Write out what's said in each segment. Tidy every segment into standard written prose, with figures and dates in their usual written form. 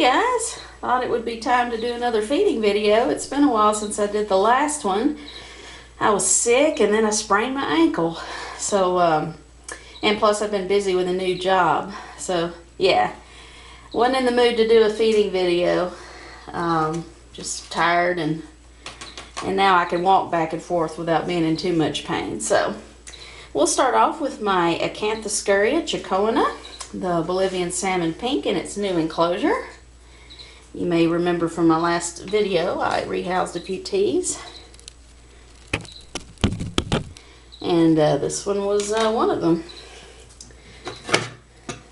guys, thought it would be time to do another feeding video. It's been a while since I did the last one. I was sick and then I sprained my ankle. So, and plus I've been busy with a new job. So, yeah, wasn't in the mood to do a feeding video. Just tired and now I can walk back and forth without being in too much pain. So, we'll start off with my Acanthoscurria chacoana, the Bolivian salmon pink in its new enclosure. You may remember from my last video, I rehoused a few teas. And this one was one of them.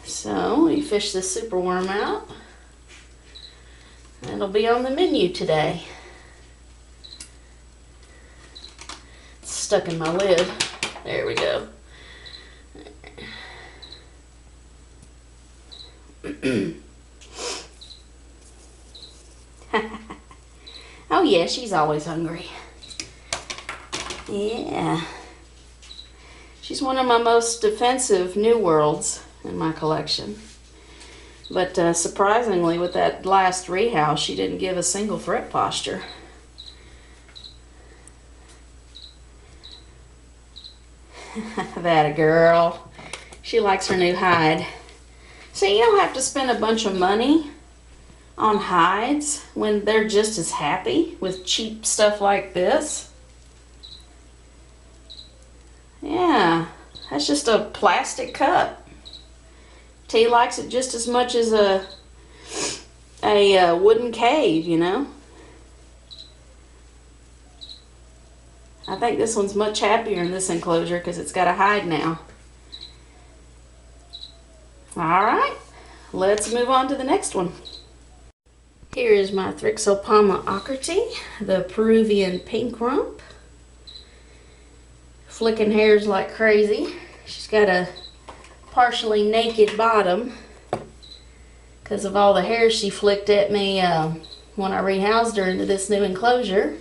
So we fish this superworm out. It'll be on the menu today. It's stuck in my lid. There we go. Oh yeah, she's always hungry. Yeah. She's one of my most defensive new worlds in my collection. But surprisingly, with that last rehouse, she didn't give a single threat posture. That a girl. She likes her new hide. See, you don't have to spend a bunch of money on hides when they're just as happy with cheap stuff like this. Yeah, that's just a plastic cup. T likes it just as much as a wooden cave, you know. I think this one's much happier in this enclosure because it's got a hide now. Alright, let's move on to the next one. Here is my Thrixopelma ockerti, the Peruvian pink rump. Flicking hairs like crazy. She's got a partially naked bottom because of all the hairs she flicked at me when I rehoused her into this new enclosure.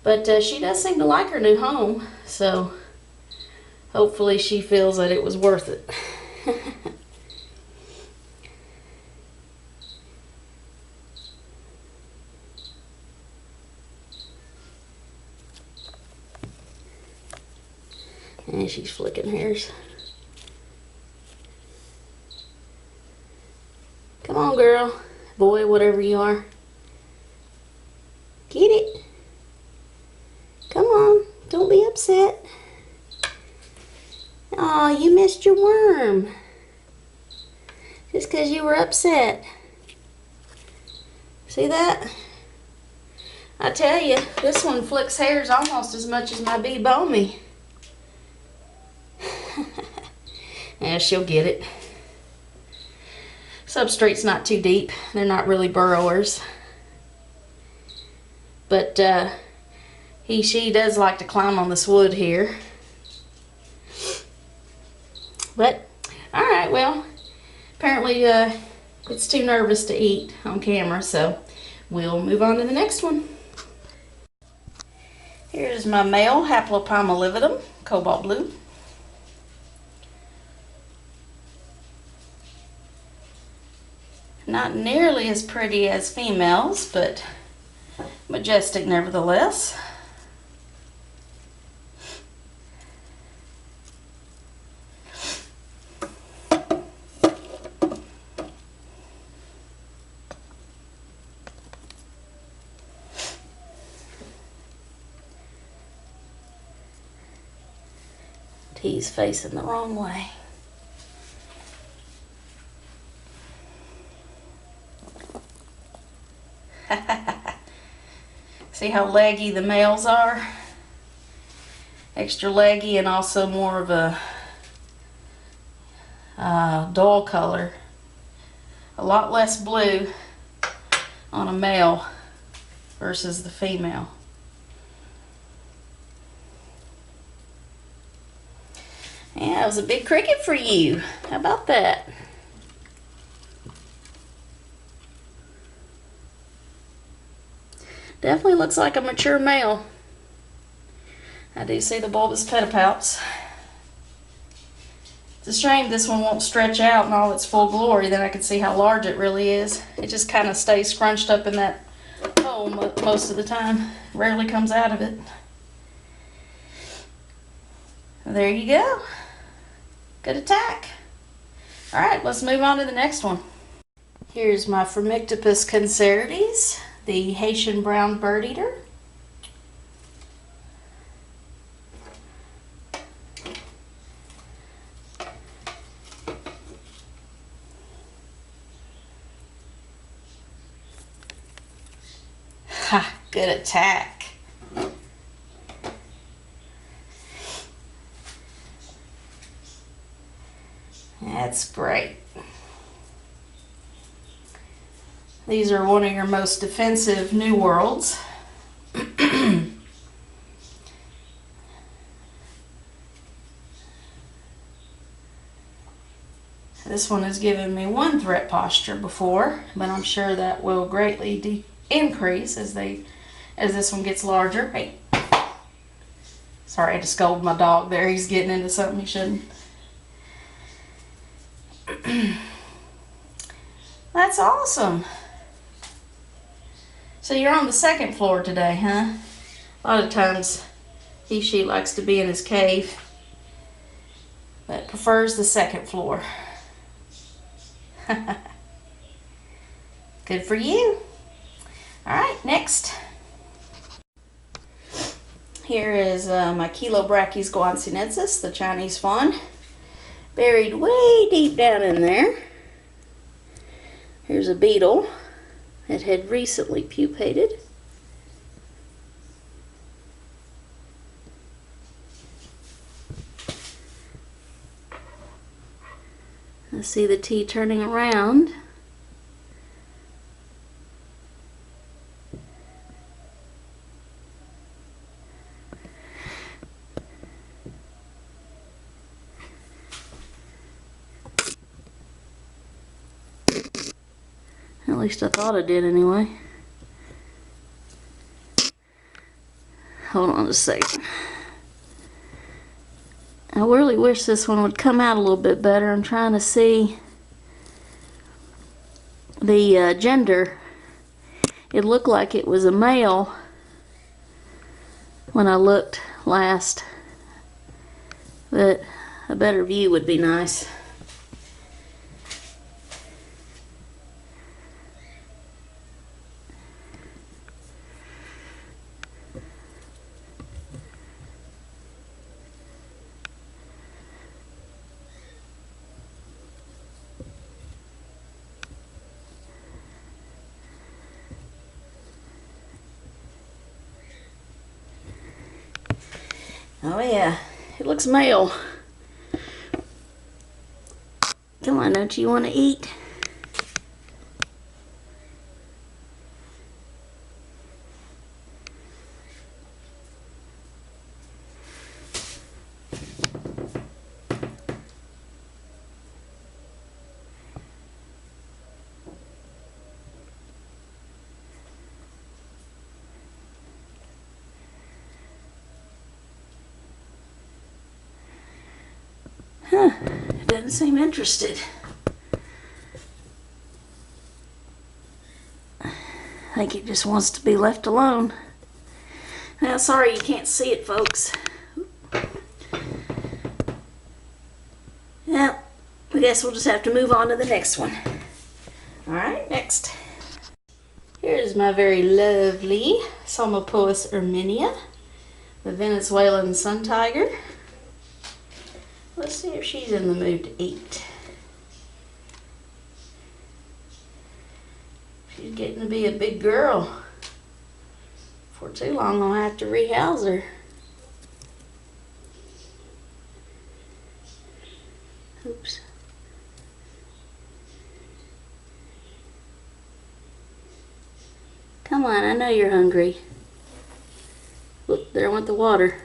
But she does seem to like her new home, so hopefully she feels that it was worth it. And she's flicking hairs. Come on, girl. Boy, whatever you are. Get it. Come on. Don't be upset. Aw, you missed your worm. Just because you were upset. See that? I tell you, this one flicks hairs almost as much as my bee Bomie. Yeah, she'll get it. Substrate's not too deep. They're not really burrowers. But she does like to climb on this wood here. But, alright, well, apparently it's too nervous to eat on camera, so we'll move on to the next one. Here's my male Haplopelma lividum, cobalt blue. Not nearly as pretty as females, but majestic nevertheless. He's facing the wrong way. See how leggy the males are? Extra leggy and also more of a dull color. A lot less blue on a male versus the female. Yeah, it was a big cricket for you. How about that? Definitely looks like a mature male. I do see the bulbous pedipalps. It's It's a shame this one won't stretch out in all its full glory, then I can see how large it really is. It just kind of stays scrunched up in that hole most of the time. Rarely comes out of it. There you go. Good attack. Alright, let's move on to the next one. Here's my Phormictopus cancerides, the Haitian brown bird eater. Ha, good attack. That's great. These are one of your most defensive new worlds. This one has given me one threat posture before, but I'm sure that will greatly increase as this one gets larger. Hey, sorry, I had to scold my dog there. He's getting into something he shouldn't. That's awesome. So you're on the second floor today, huh? A lot of times she likes to be in his cave, but prefers the second floor. Good for you. Alright, next. Here is my Chilobrachys guangxiensis, the Chinese fawn. Buried way deep down in there. Here's a beetle that had recently pupated. I see the tea turning around. At least I thought it did anyway. Hold on a second. I really wish this one would come out a little bit better. I'm trying to see the gender. It looked like it was a male when I looked last, but a better view would be nice. Oh yeah, it looks male. Come on, don't you want to eat? Huh, it doesn't seem interested. I think it just wants to be left alone. Now, sorry you can't see it, folks. Well, I guess we'll just have to move on to the next one. Alright, next. Here's my very lovely Psalmopoeus irminia, the Venezuelan sun tiger. Let's see if she's in the mood to eat. She's getting to be a big girl. For too long, I'll have to rehouse her. Oops. Come on, I know you're hungry. Look, there went the water.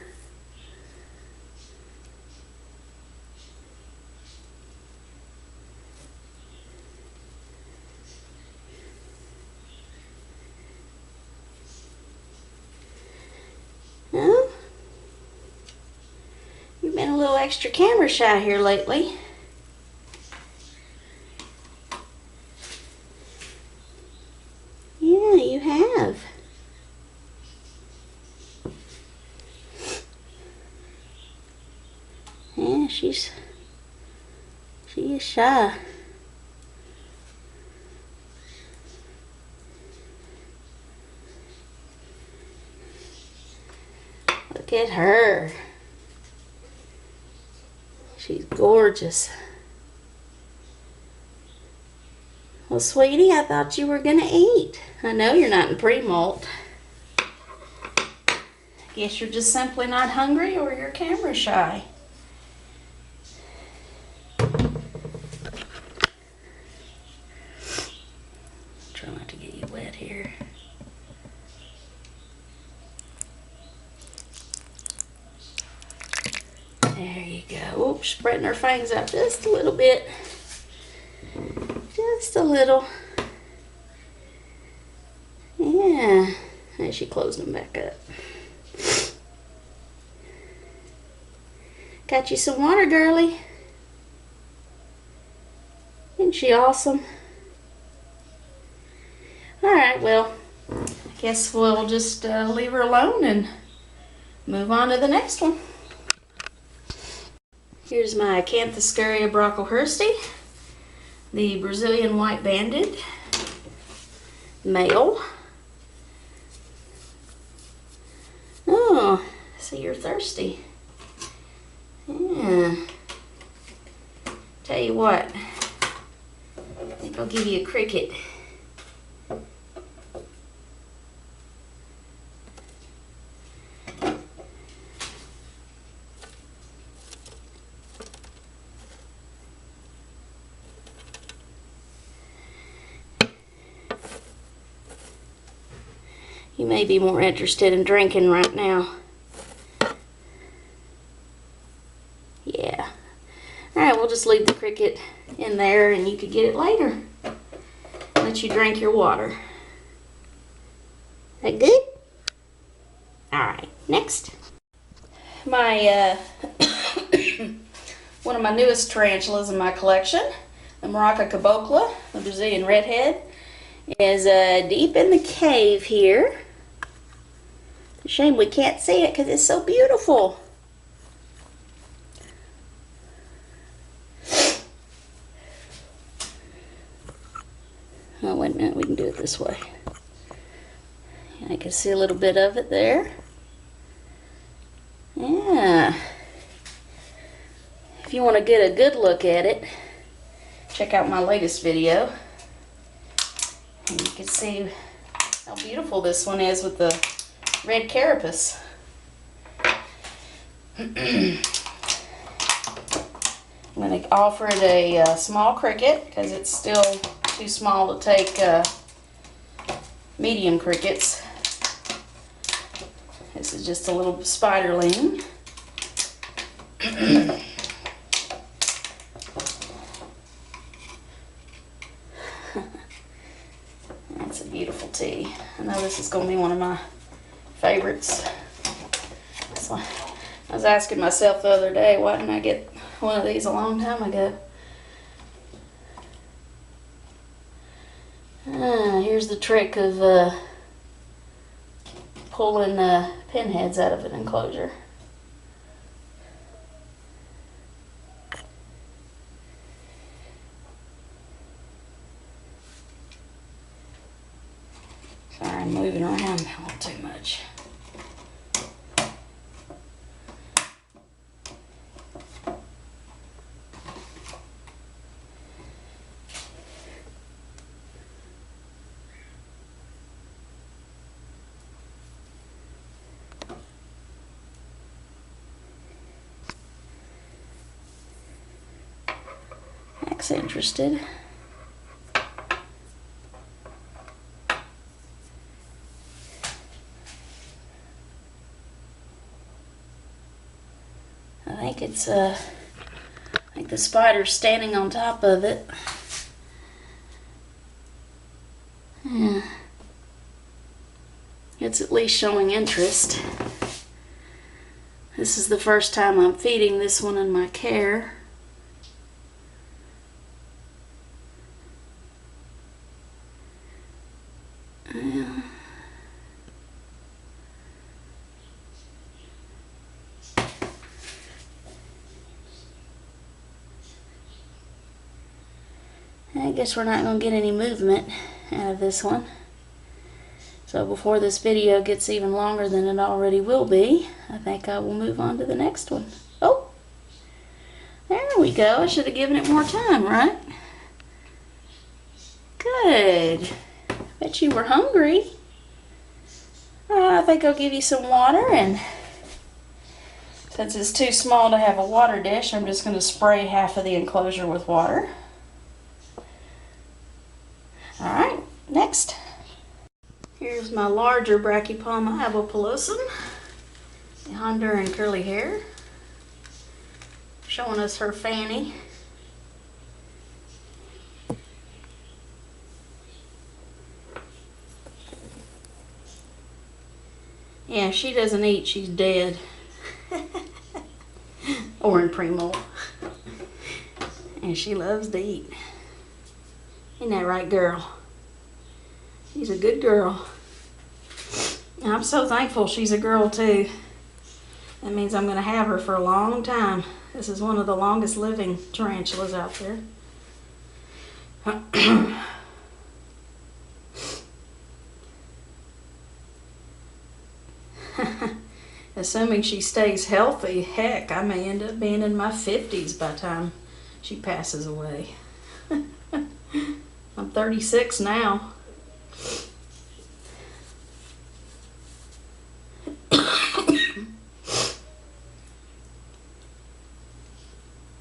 You've been a little extra camera shy here lately. have. Yeah, she is shy. Look at her. She's gorgeous. Well, sweetie, I thought you were gonna eat. I know you're not in pre-molt. Guess you're just simply not hungry, or you're camera shy. Try not to get you wet here. There you go. Oops, spreading her fangs out just a little bit. Just a little. Yeah. And she closed them back up. Got you some water, girly. Isn't she awesome? Alright, well, I guess we'll just leave her alone and move on to the next one. Here's my Acanthoscurria brocklehursti, the Brazilian white-banded male. Oh, I see you're thirsty. Yeah. Tell you what, I think I'll give you a cricket. You may be more interested in drinking right now. Yeah. Alright, we'll just leave the cricket in there and you could get it later. Let you drink your water. That good? Alright, next. My, one of my newest tarantulas in my collection, the Maraca cabocla, the Brazilian redhead, is deep in the cave here. Shame we can't see it because it's so beautiful. Oh, wait a minute, we can do it this way. I can see a little bit of it there. Yeah. If you want to get a good look at it, check out my latest video. And you can see how beautiful this one is with the red carapace. I'm going to offer it a small cricket because it's still too small to take medium crickets. This is just a little spiderling. That's a beautiful tea. I know this is going to be one of my favorites. So I was asking myself the other day, why didn't I get one of these a long time ago? Here's the trick of pulling pinheads out of an enclosure. Sorry, I'm moving around a little too much. That's interested. I think the spider's standing on top of it. Yeah. It's at least showing interest. This is the first time I'm feeding this one in my care. Yeah. I guess we're not going to get any movement out of this one. So before this video gets even longer than it already will be, I think I will move on to the next one. Oh, there we go. I should have given it more time, right? Good. Bet you were hungry. I think I'll give you some water, and since it's too small to have a water dish, I'm just going to spray half of the enclosure with water. Alright, next. Here's my larger Brachypelma albopilosum, yonder in curly hair, showing us her fanny. Yeah, she doesn't eat, she's dead. Or in primo. And she loves to eat. Ain't that right, girl? She's a good girl. And I'm so thankful she's a girl too. That means I'm going to have her for a long time. This is one of the longest living tarantulas out there. Assuming she stays healthy, heck, I may end up being in my 50s by the time she passes away. I'm 36 now.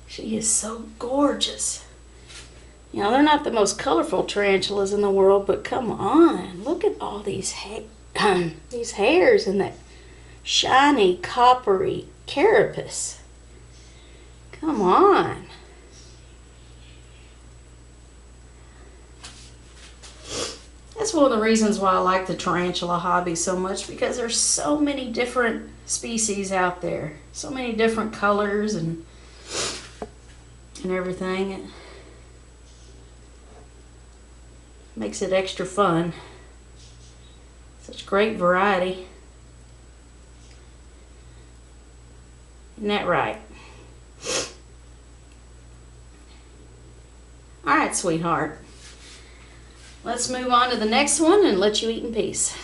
She is so gorgeous. You know, they're not the most colorful tarantulas in the world, but come on, look at all these hairs and that shiny, coppery carapace. Come on. That's one of the reasons why I like the tarantula hobby so much, because there's so many different species out there. So many different colors and everything. It makes it extra fun. Such great variety. Isn't that right? All right, sweetheart. Let's move on to the next one and let you eat in peace.